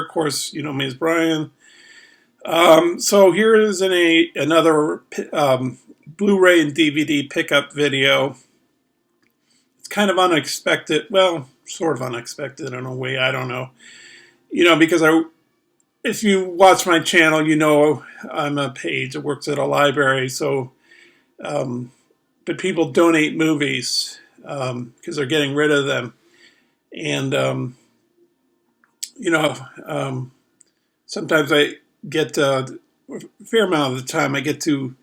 Of course, you know me as Brian. So here is another Blu-ray and DVD pickup video. It's kind of unexpected. Well, sort of unexpected in a way. I don't know. You know, because if you watch my channel, you know I'm a page that works at a library. So, but people donate movies because they're getting rid of them. And, you know, sometimes I get a fair amount of the time I get to,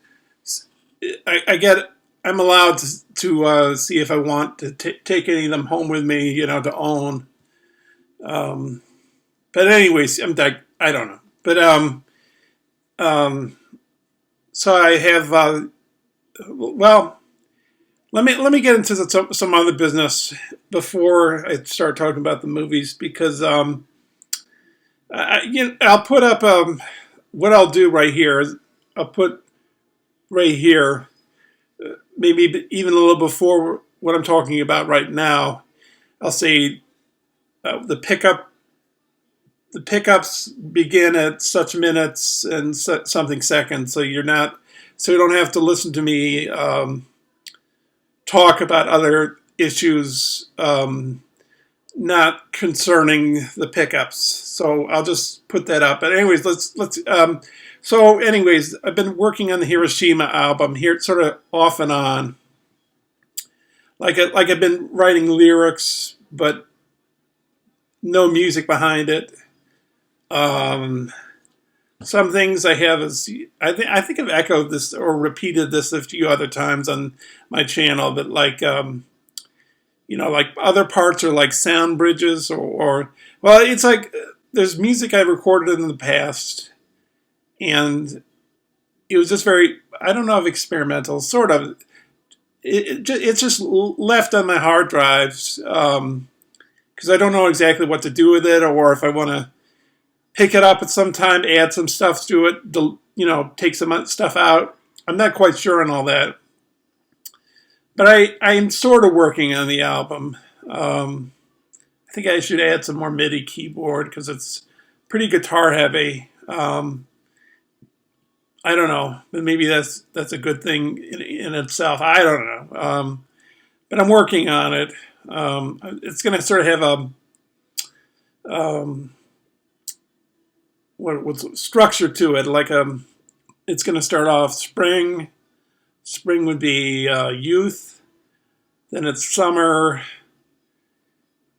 I'm allowed to see if I want to take any of them home with me, you know, to own. But anyways, I don't know. But, so I have, well, let me get into some other business before I start talking about the movies, because I'll put up what I'll do right here is I'll put right here, maybe even a little before what I'm talking about right now. I'll say the pickups begin at such minutes and something seconds, so you don't have to listen to me talk about other issues not concerning the pickups. So I'll just put that up. But anyways, so anyways, I've been working on the Hiroshima album here, sort of off and on. Like I've been writing lyrics, but no music behind it. Some things I have is I think I've echoed this or repeated this a few other times on my channel, but like you know, like other parts are like sound bridges or well, it's like there's music I recorded in the past, and it was just very, I don't know if experimental, sort of. It's just left on my hard drives because I don't know exactly what to do with it, or if I want to pick it up at some time, add some stuff to it, you know, take some stuff out. I'm not quite sure on all that. But I'm sort of working on the album. I think I should add some more MIDI keyboard because it's pretty guitar heavy. I don't know, but maybe that's a good thing in itself. I don't know. But I'm working on it. It's going to sort of have a what's structure to it, like it's going to start off spring would be youth, then it's summer,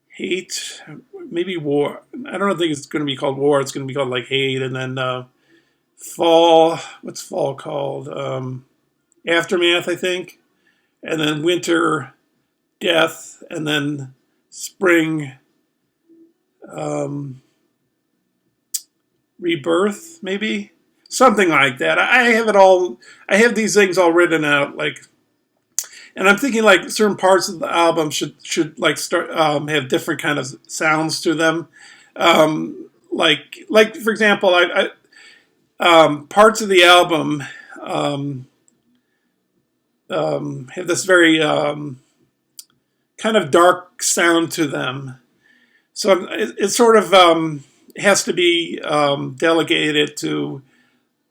hate, maybe war. I don't think it's going to be called war, it's going to be called like hate, and then fall, what's fall called, aftermath, I think, and then winter, death, and then spring, rebirth, maybe something like that. I have it all. I have these things all written out, like, and I'm thinking like certain parts of the album should like start have different kind of sounds to them. Like for example, I parts of the album have this very kind of dark sound to them. So it's sort of has to be delegated to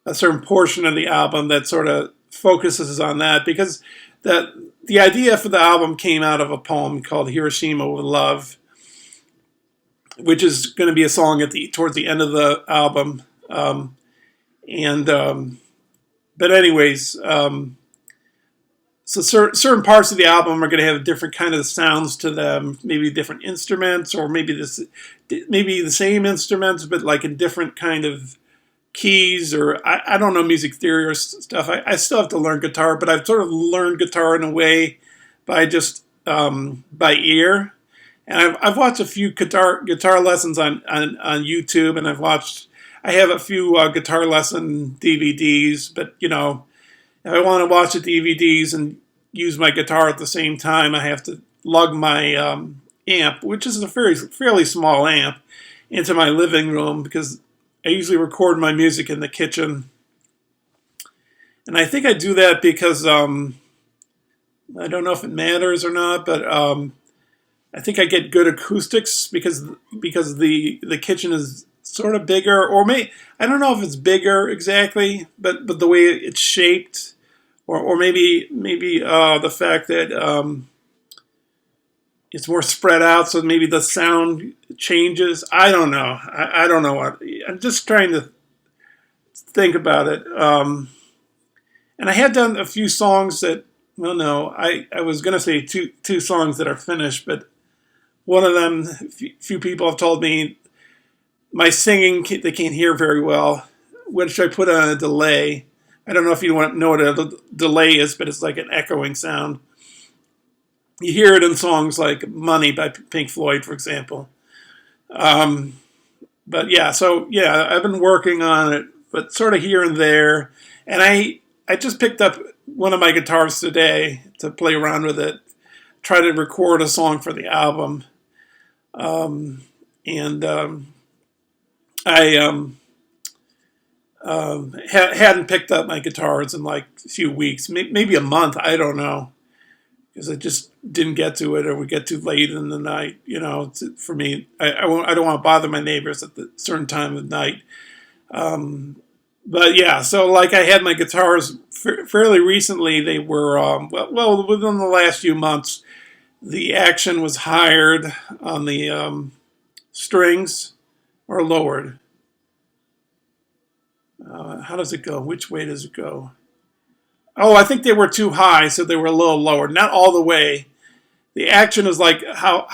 a certain portion of the album that sort of focuses on that, because the idea for the album came out of a poem called Hiroshima with Love, which is going to be a song towards the end of the album. But anyways, so certain parts of the album are going to have different kind of sounds to them, maybe different instruments, or maybe the same instruments, but like in different kind of keys, or I don't know music theory or stuff. I still have to learn guitar, but I've sort of learned guitar in a way by just by ear. And I've watched a few guitar lessons on YouTube, and I have a few guitar lesson DVDs, but you know, if I want to watch the DVDs and use my guitar at the same time, I have to lug my amp, which is a fairly small amp, into my living room, because I usually record my music in the kitchen. And I think I do that because I don't know if it matters or not, but I think I get good acoustics because the kitchen is sort of bigger, or I don't know if it's bigger exactly, but the way it's shaped, or maybe the fact that it's more spread out, so maybe the sound changes. I don't know. I don't know what. I'm just trying to think about it. And I had done a few songs that, well, no, I was going to say two songs that are finished, but one of them, few people have told me my singing, they can't hear very well, which I put on a delay. I don't know if you want to know what a delay is, but it's like an echoing sound. You hear it in songs like Money by Pink Floyd, for example. But yeah, so yeah, I've been working on it, but sort of here and there. And I just picked up one of my guitars today to play around with it, try to record a song for the album. I hadn't picked up my guitars in like a few weeks, maybe a month, I don't know. Because I just didn't get to it, or we get too late in the night. You know, for me, I don't want to bother my neighbors at the certain time of night. But yeah, so like I had my guitars fairly recently. They were well within the last few months. The action was hired on the strings, or lowered. How does it go? Which way does it go? Oh, I think they were too high, so they were a little lower. Not all the way. The action is like how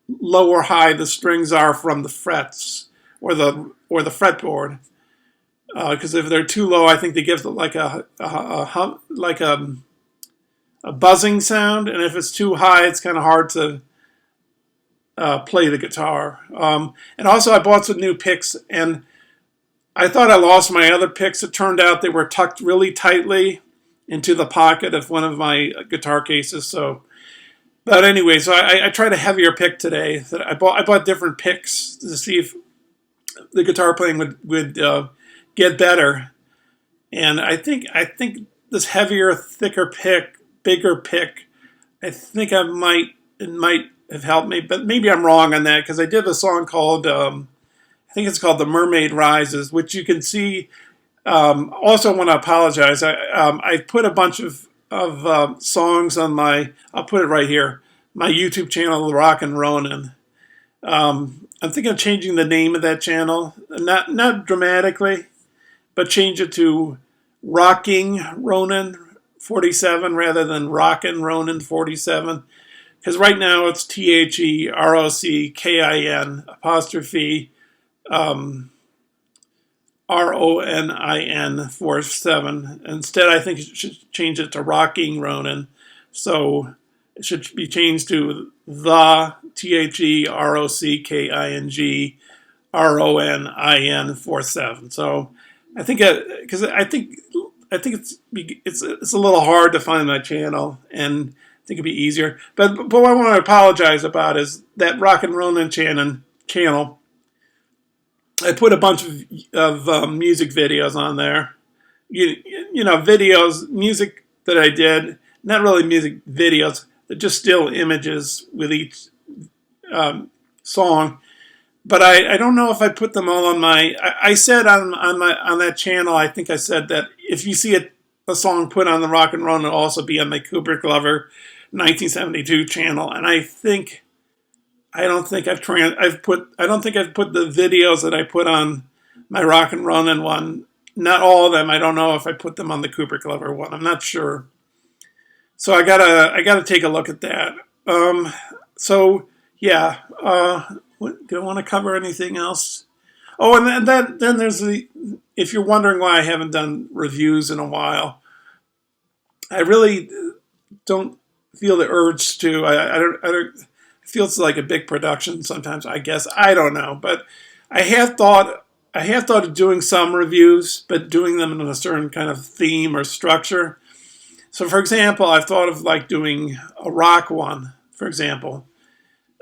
low or high the strings are from the frets or the fretboard. Because if they're too low, I think they give like a buzzing sound, and if it's too high, it's kind of hard to play the guitar. And also, I bought some new picks, and I thought I lost my other picks. It turned out they were tucked really tightly into the pocket of one of my guitar cases. But anyway, so I tried a heavier pick today. I bought different picks to see if the guitar playing would get better. And I think this heavier, thicker pick, bigger pick, I think it might have helped me. But maybe I'm wrong on that, because I did a song called I think it's called The Mermaid Rises, which you can see. Also want to apologize. I put a bunch of songs on I'll put it right here, my YouTube channel, THEROCKIN Ronin. I'm thinking of changing the name of that channel, not dramatically, but change it to Rocking Ronin 47 rather than Rockin' Ronin 47. Because right now it's THEROCKIN apostrophe RONIN 47. Instead, I think it should change it to Rocking Ronin. So it should be changed to the THEROCKING RONIN 47. So I think because I think it's a little hard to find my channel, and I think it'd be easier. But what I want to apologize about is that Rockin' Ronin channel. I put a bunch of music videos on there. You know, videos, music that I did, not really music videos, they're just still images with each song. But I don't know if I put them all on my. I said on that channel, I think I said that if you see a song put on the Rockin' Ronin, it'll also be on my Kubrick Lover 1972 channel. And I don't think I've put the videos that I put on my Rockin' Ronin one. Not all of them. I don't know if I put them on the Kubrick Lover one. I'm not sure. So I gotta take a look at that. So yeah. Do I want to cover anything else? Oh, and then there's if you're wondering why I haven't done reviews in a while, I really don't feel the urge to. I don't. It feels like a big production sometimes, I guess. I don't know, but I have thought of doing some reviews, but doing them in a certain kind of theme or structure. So, for example, I've thought of like doing a rock one, for example.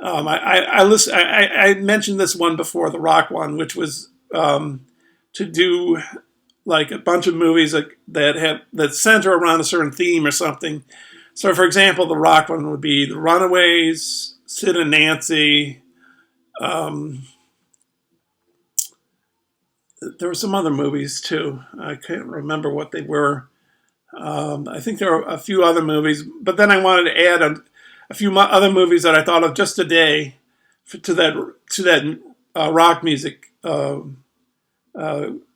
I mentioned this one before, the rock one, which was to do like a bunch of movies that center around a certain theme or something. So, for example, the rock one would be The Runaways, Sid and Nancy, Um, there were some other movies too. I can't remember what they were. I think there were a few other movies, but then I wanted to add a few other movies that I thought of just today to that rock music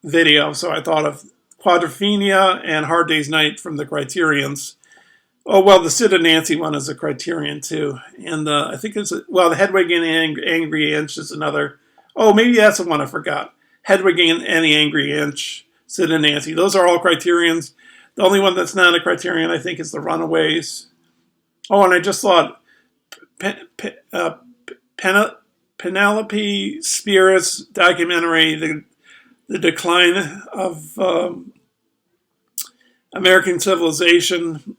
video. So I thought of Quadrophenia and Hard Day's Night from the Criterions. Oh, well, the Sid and Nancy one is a Criterion too. And I think the Hedwig and Angry Inch is another. Oh, maybe that's the one I forgot. Hedwig and the Angry Inch, Sid and Nancy. Those are all Criterions. The only one that's not a Criterion, I think, is The Runaways. Oh, and I just thought Penelope SPHEERIS documentary, The Decline of American Civilization.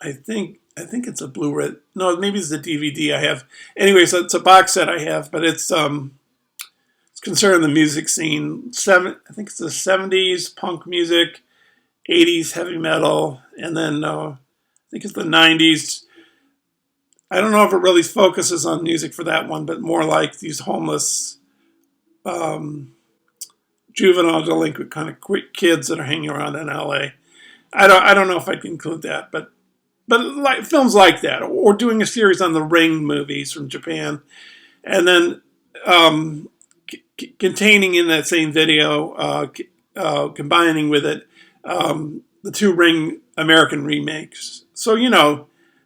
I think it's a Blu-ray. No, maybe it's a DVD I have. Anyway, so it's a box set I have, but it's concerning the music scene. I think it's the 70s punk music, 80s heavy metal, and then I think it's the 90s. I don't know if it really focuses on music for that one, but more like these homeless, juvenile delinquent kind of kids that are hanging around in LA. I don't know if I'd include that, but like films like that, or doing a series on the Ring movies from Japan, and then containing in that same video, combining with it the two Ring American remakes. So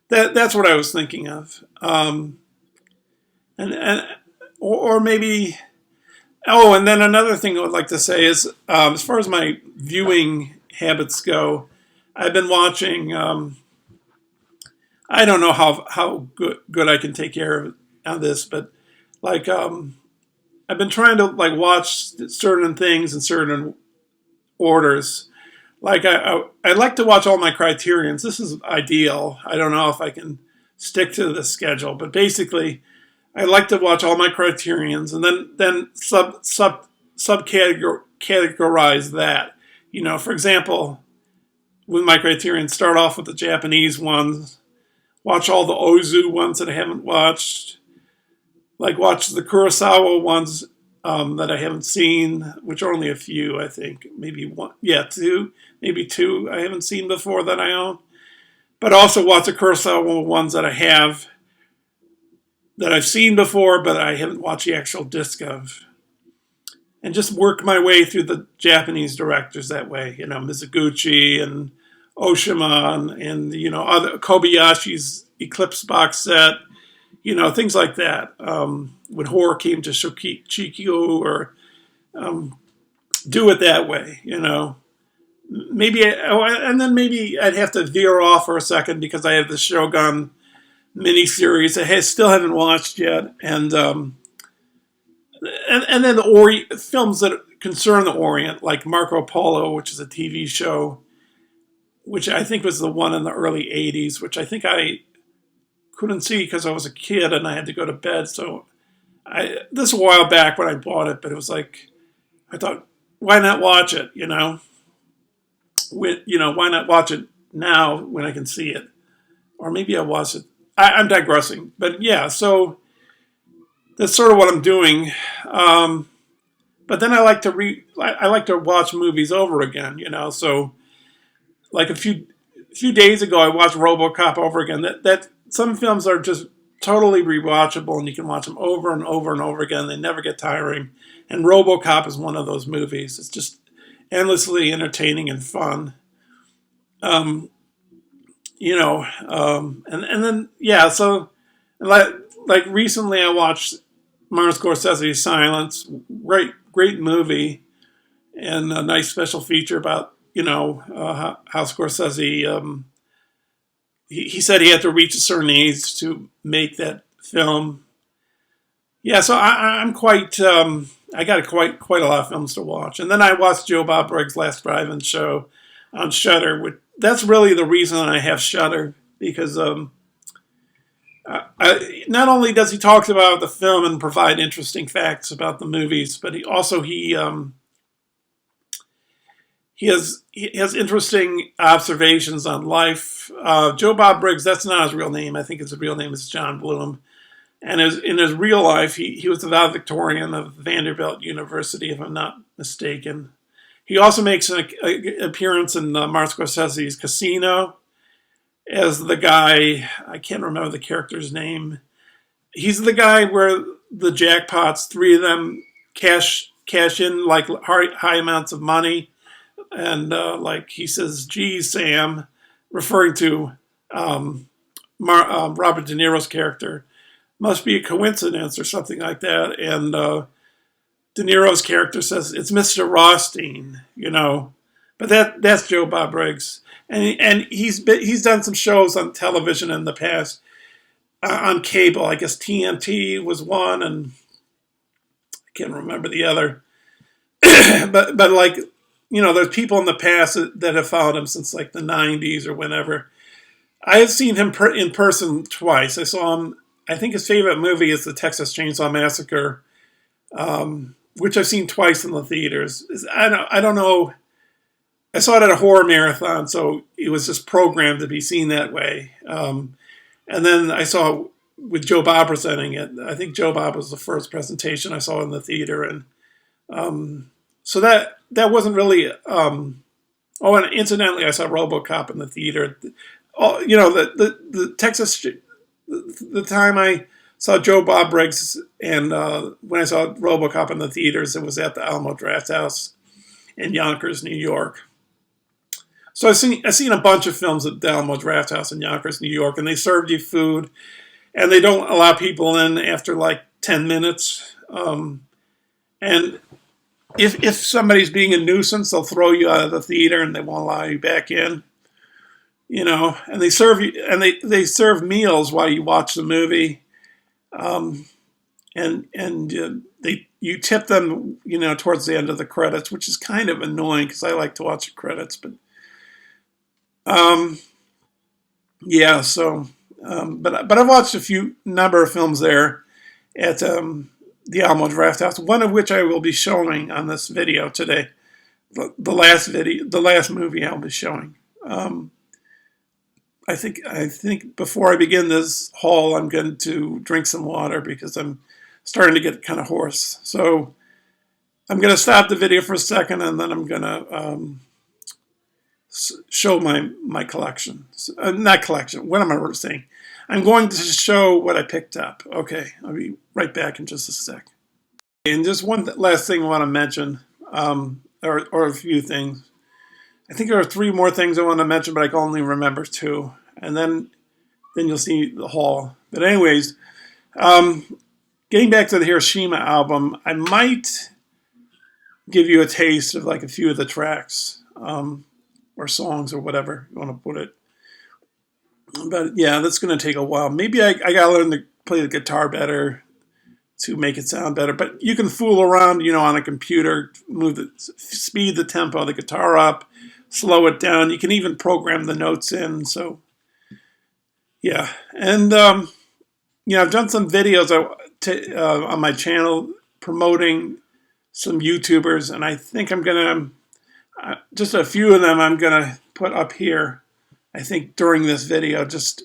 that's what I was thinking of, or maybe. Oh, and then another thing I would like to say is, as far as my viewing habits go, I've been watching. I don't know how good I can take care of this, but like I've been trying to like watch certain things in certain orders. Like I like to watch all my Criterions. This is ideal. I don't know if I can stick to the schedule, but basically, I like to watch all my Criterions and then subcategorize that. For example, with my Criterion, start off with the Japanese ones. Watch all the Ozu ones that I haven't watched. Like watch the Kurosawa ones that I haven't seen, which are only a few, I think. Maybe one, two, maybe two I haven't seen before that I own. But also watch the Kurosawa ones that I have, that I've seen before, but I haven't watched the actual disc of. And just work my way through the Japanese directors that way. Mizoguchi and Oshima and other Kobayashi's Eclipse box set, things like that. When horror came to Chikyu, or do it that way, Maybe, and then maybe I'd have to veer off for a second because I have the Shogun miniseries I still haven't watched yet, and then the films that concern the Orient, like Marco Polo, which is a TV show, which I think was the one in the early 80s, which I think I couldn't see because I was a kid and I had to go to bed. So this was a while back when I bought it, but it was like, I thought, why not watch it, why not watch it now when I can see it? Or maybe I watch it. I'm digressing, but yeah, so that's sort of what I'm doing. But then I like to watch movies over again, So, like a few days ago, I watched RoboCop over again. That some films are just totally rewatchable, and you can watch them over and over and over again. They never get tiring. And RoboCop is one of those movies. It's just endlessly entertaining and fun. And then so like recently I watched Martin Scorsese's Silence, great movie, and a nice special feature about how Scorsese he said he had to reach a certain age to make that film. Yeah, so I'm quite I got quite a lot of films to watch, and then I watched Joe Bob Briggs' Last Drive-In Show on Shudder. That's really the reason I have Shudder, because not only does he talk about the film and provide interesting facts about the movies, but he has interesting observations on life. Joe Bob Briggs, that's not his real name. I think his real name is John Bloom. And in his real life, he was the valedictorian of Vanderbilt University, if I'm not mistaken. He also makes an appearance in Martin Scorsese's Casino as the guy, I can't remember the character's name. He's the guy where the jackpots, three of them cash in like high amounts of money. And like he says, geez, Sam, referring to Robert De Niro's character, must be a coincidence or something like that. And De Niro's character says, it's Mr. Rothstein, you know. But that's Joe Bob Briggs. And he's done some shows on television in the past, on cable. I guess TNT was one, and I can't remember the other. but like, you know, there's people in the past that have followed him since like the 90s or whenever. I have seen him in person twice. I saw him, I think his favorite movie is the Texas Chainsaw Massacre, which I've seen twice in the theaters. I don't know. I saw it at a horror marathon, so it was just programmed to be seen that way. And then I saw with Joe Bob presenting it. I think Joe Bob was the first presentation I saw in the theater, and so that wasn't really. Oh, and incidentally, I saw RoboCop in the theater. Oh, you know, the Texas, the time I saw Joe Bob Briggs, and when I saw RoboCop in the theaters, it was at the Alamo Drafthouse in Yonkers, New York. So I've seen a bunch of films at the Alamo Drafthouse in Yonkers, New York, and they served you food, and they don't allow people in after like 10 minutes. And if somebody's being a nuisance, they'll throw you out of the theater and they won't allow you back in. You know, and they serve you, and they serve meals while you watch the movie, and you tip them, you know, towards the end of the credits, which is kind of annoying because I like to watch the credits, but yeah. So, but I've watched number of films there at the Alamo Drafthouse, one of which I will be showing on this video today. The last movie I'll be showing. I think before I begin this haul, I'm going to drink some water because I'm starting to get kind of hoarse. So I'm going to stop the video for a second, and then I'm going to show my collection. Not collection. What am I saying? I'm going to show what I picked up. Okay, I'll be right back in just a sec. And just one last thing I want to mention, or a few things. I think there are 3 more things I want to mention, but I can only remember 2. And then you'll see the haul. But anyways, getting back to the Hiroshima album, I might give you a taste of like a few of the tracks, or songs, or whatever you want to put it. But yeah, that's going to take a while. Maybe I got to learn to play the guitar better to make it sound better. But you can fool around, you know, on a computer, speed the tempo of the guitar up, slow it down. You can even program the notes in. So, yeah. And, you know, I've done some videos on my channel promoting some YouTubers, and I think I'm going to, just a few of them I'm going to put up here, I think, during this video, just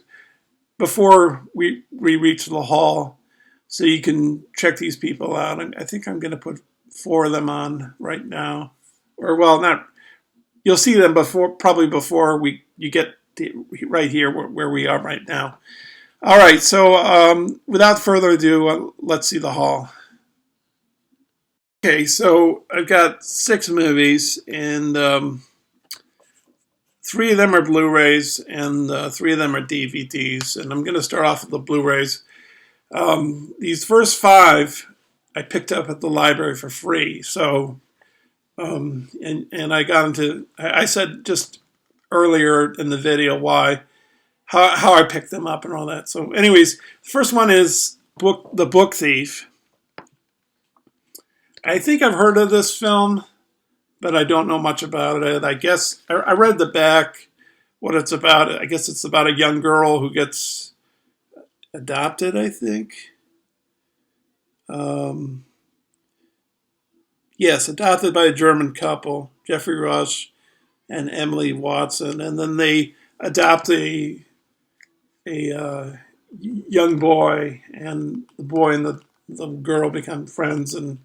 before we reach the haul, so you can check these people out. And I think I'm going to put 4 of them on right now. Or, well, not... You'll see them probably before you get right here where we are right now. All right, so without further ado, let's see the haul. Okay, so I've got 6 movies, and 3 of them are Blu-rays, and 3 of them are DVDs. And I'm going to start off with the Blu-rays. These first 5 I picked up at the library for free, so... and I got into, I said just earlier in the video how I picked them up and all that. So anyways, the first one is The Book Thief. I think I've heard of this film, but I don't know much about it. I guess I read the back, what it's about. I guess it's about a young girl who gets adopted, I think. Yes, adopted by a German couple, Geoffrey Rush and Emily Watson, and then they adopt a young boy, and the boy and the girl become friends, and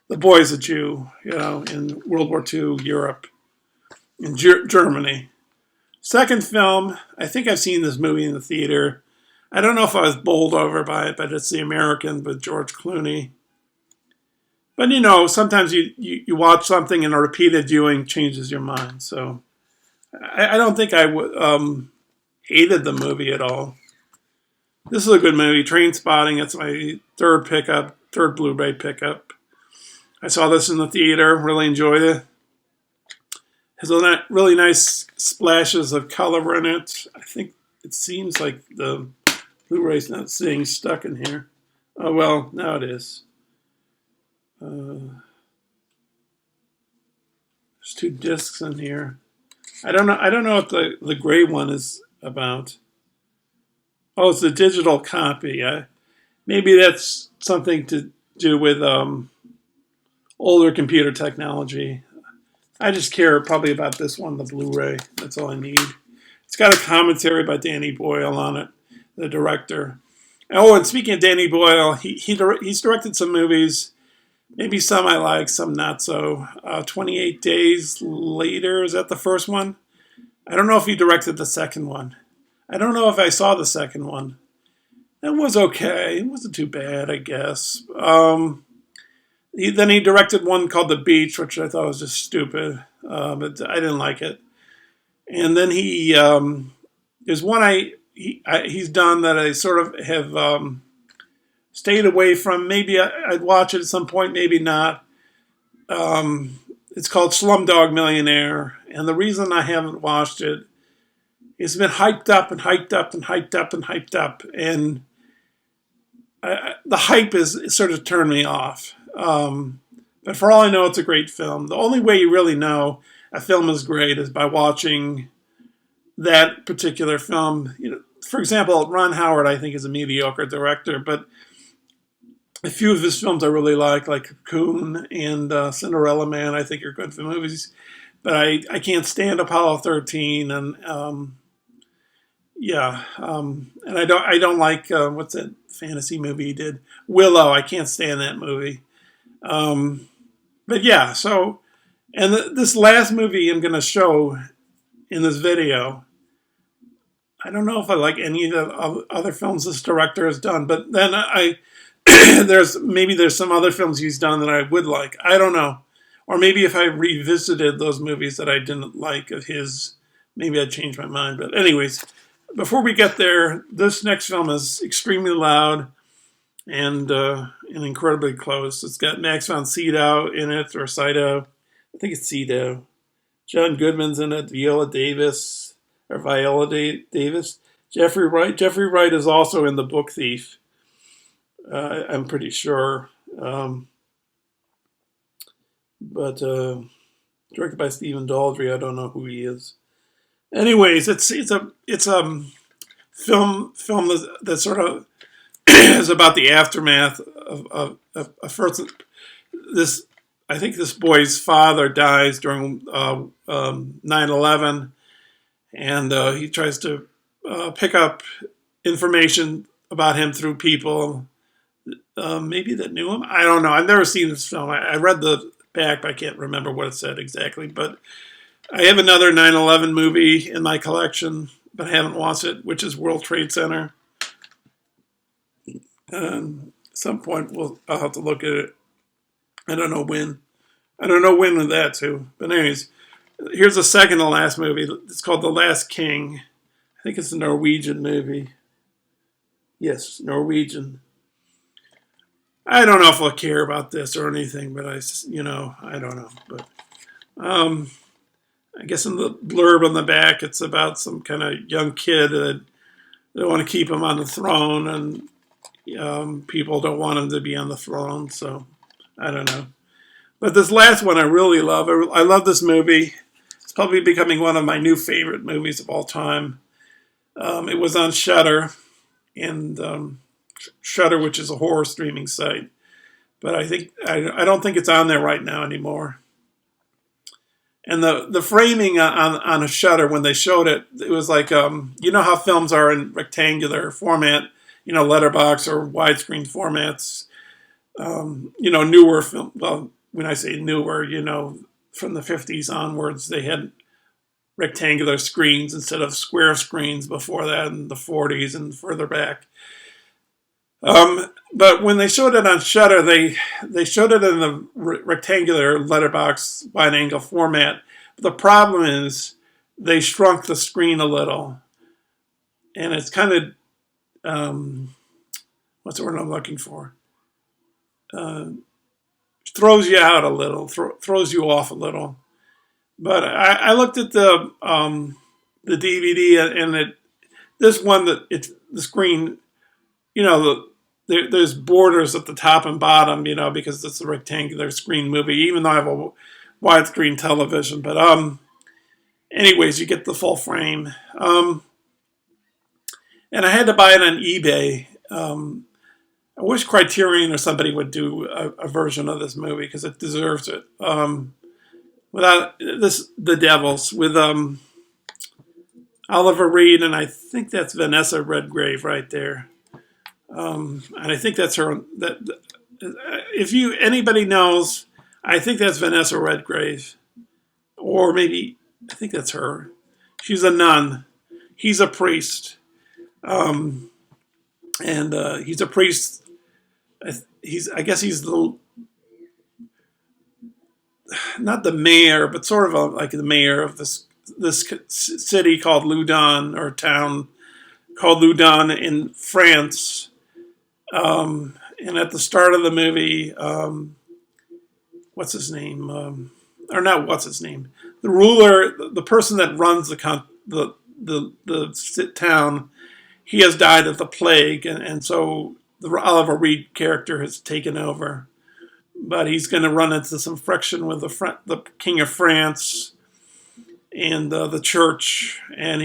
the boy's a Jew, in World War II Europe, in Germany. Second film, I think I've seen this movie in the theater. I don't know if I was bowled over by it, but it's The American with George Clooney. But sometimes you watch something and a repeated viewing changes your mind. So I don't think I hated the movie at all. This is a good movie, Trainspotting. It's my third Blu-ray pickup. I saw this in the theater, really enjoyed it. Has a really nice splashes of color in it. I think it seems like the Blu-ray's not staying stuck in here. Oh, well, now it is. There's 2 discs in here. I don't know what the gray one is about. Oh, it's a digital copy. Maybe that's something to do with older computer technology. I just care probably about this one, the Blu-ray. That's all I need. It's got a commentary by Danny Boyle on it, the director. Oh, and speaking of Danny Boyle, he's directed some movies. Maybe some I like, some not so. 28 Days Later, is that the first one? I don't know if he directed the second one. I don't know if I saw the second one. It was okay. It wasn't too bad, I guess. Then he directed one called The Beach, which I thought was just stupid. But I didn't like it. And then there's one he's done that I sort of have stayed away from. Maybe I'd watch it at some point, maybe not. It's called Slumdog Millionaire. And the reason I haven't watched it, it's been hyped up and hyped up and hyped up and hyped up. And the hype is sort of turned me off. But for all I know, it's a great film. The only way you really know a film is great is by watching that particular film. For example, Ron Howard, I think, is a mediocre director, but a few of his films I really like Cocoon and Cinderella Man, I think are good for movies. But I can't stand Apollo 13, and and I don't like what's that fantasy movie he did, Willow. I can't stand that movie. But yeah, so, and this last movie I'm going to show in this video, I don't know if I like any of the other films this director has done, but then there's some other films he's done that I would like. I don't know. Or maybe if I revisited those movies that I didn't like of his, maybe I'd change my mind. But anyways, before we get there, this next film is extremely loud and incredibly close. It's got Max von Sydow in it, or Sydow. I think it's Sydow. John Goodman's in it, Viola Davis. Geoffrey Wright. Geoffrey Wright is also in The Book Thief. I'm pretty sure. But directed by Stephen Daldry. I don't know who he is. Anyways, it's a film that sort of is about the aftermath of first. I think this boy's father dies during 9/11, and he tries to pick up information about him through people maybe that knew him. I don't know. I've never seen this film. I read the back, but I can't remember what it said exactly. But I have another 9/11 movie in my collection, but I haven't watched it, which is World Trade Center. At some point, I'll have to look at it. I don't know when. With that too. But anyways, here's the second to last movie. It's called The Last King. I think it's a Norwegian movie. Yes, Norwegian. I don't know if I'll care about this or anything, but I don't know. But I guess in the blurb on the back, it's about some kind of young kid that they want to keep him on the throne, and people don't want him to be on the throne. So I don't know. But this last one I really love. I love this movie. It's probably becoming one of my new favorite movies of all time. It was on Shudder, and Shudder, which is a horror streaming site. But I don't think it's on there right now anymore. And the framing on a Shudder, when they showed it, it was like, you know how films are in rectangular format. letterbox or widescreen formats. Newer film. Well, when I say newer, from the 50s onwards, they had rectangular screens instead of square screens before that in the 40s and further back. But when they showed it on Shudder, they showed it in the rectangular letterbox wide angle format. But the problem is they shrunk the screen a little, and it's kind of what's the word I'm looking for? Throws you out a little, throws you off a little. But I looked at the DVD, and this one that it's the screen, there's borders at the top and bottom, because it's a rectangular screen movie. Even though I have a widescreen television, but anyways, you get the full frame. And I had to buy it on eBay. I wish Criterion or somebody would do a version of this movie because it deserves it. Without this, The Devils with Oliver Reed, and I think that's Vanessa Redgrave right there. And I think that's her. If anybody knows, I think that's Vanessa Redgrave, or maybe I think that's her. She's a nun. He's a priest, and he's a priest. I guess he's not the mayor, but sort of like the mayor of this city called Loudun, or town called Loudun in France. And at the start of the movie, what's his name? Or not what's his name? The ruler, the person that runs the town, he has died of the plague, and so the Oliver Reed character has taken over. But he's going to run into some friction with the King of France and the church, and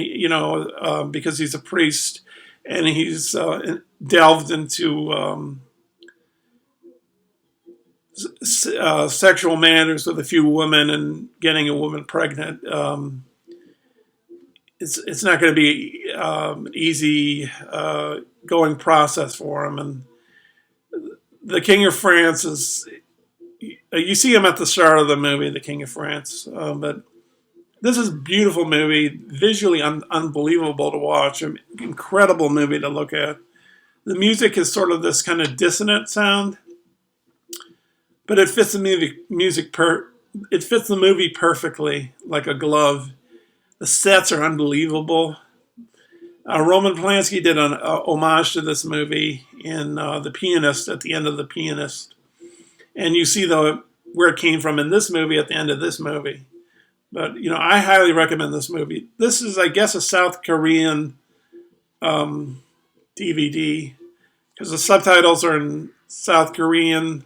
because he's a priest, and he's delved into sexual matters with a few women and getting a woman pregnant. It's not going to be an easy going process for him, and the King of France is. You see him at the start of the movie, the King of France, but this is a beautiful movie, visually unbelievable to watch, an incredible movie to look at. The music is sort of this kind of dissonant sound, but it fits the movie perfectly, like a glove. The sets are unbelievable. Roman Polanski did an homage to this movie in The Pianist, at the end of The Pianist. And you see where it came from in this movie at the end of this movie. But, I highly recommend this movie. This is, I guess, a South Korean DVD, because the subtitles are in South Korean.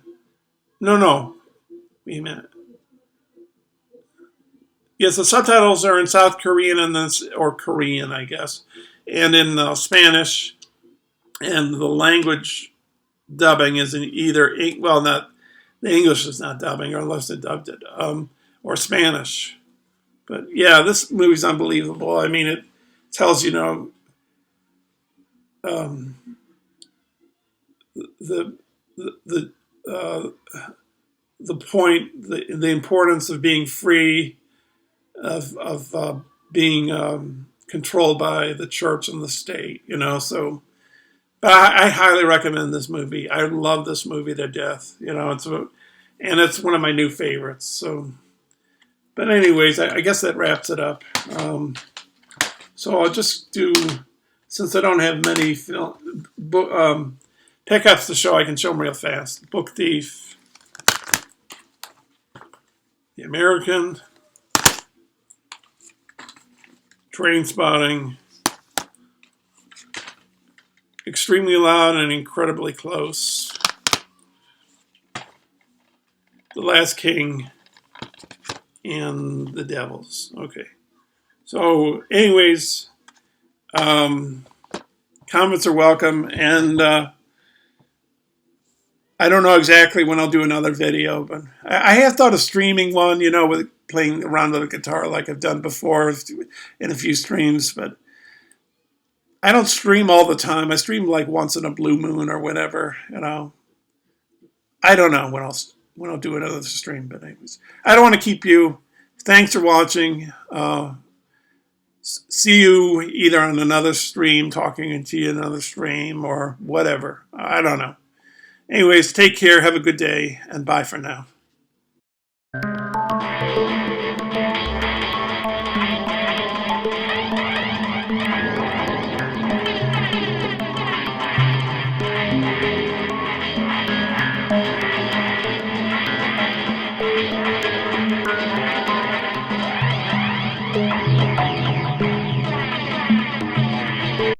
No. Wait a minute. Yes, the subtitles are in South Korean or Korean, I guess, and in Spanish. And the language dubbing is in either, not the English is not dubbing, or unless they dubbed it, or Spanish. But yeah, this movie's unbelievable. I mean, it tells the point, the importance of being free, of being controlled by the church and the state. So. But I highly recommend this movie. I love this movie to death. It's one of my new favorites. So, but anyways, I guess that wraps it up. So I'll just do, since I don't have many pickups to show, I can show them real fast. Book Thief, The American, Trainspotting, Extremely Loud and Incredibly Close, The Last King, and The Devils. Okay. So, anyways, comments are welcome, and I don't know exactly when I'll do another video, but I have thought of streaming one, with playing around with the guitar like I've done before in a few streams, but I don't stream all the time. I stream like once in a blue moon or whatever. I don't know when I'll do another stream. But anyways, I don't want to keep you. Thanks for watching. See you either on another stream, talking into you another stream, or whatever. I don't know. Anyways, take care. Have a good day, and bye for now.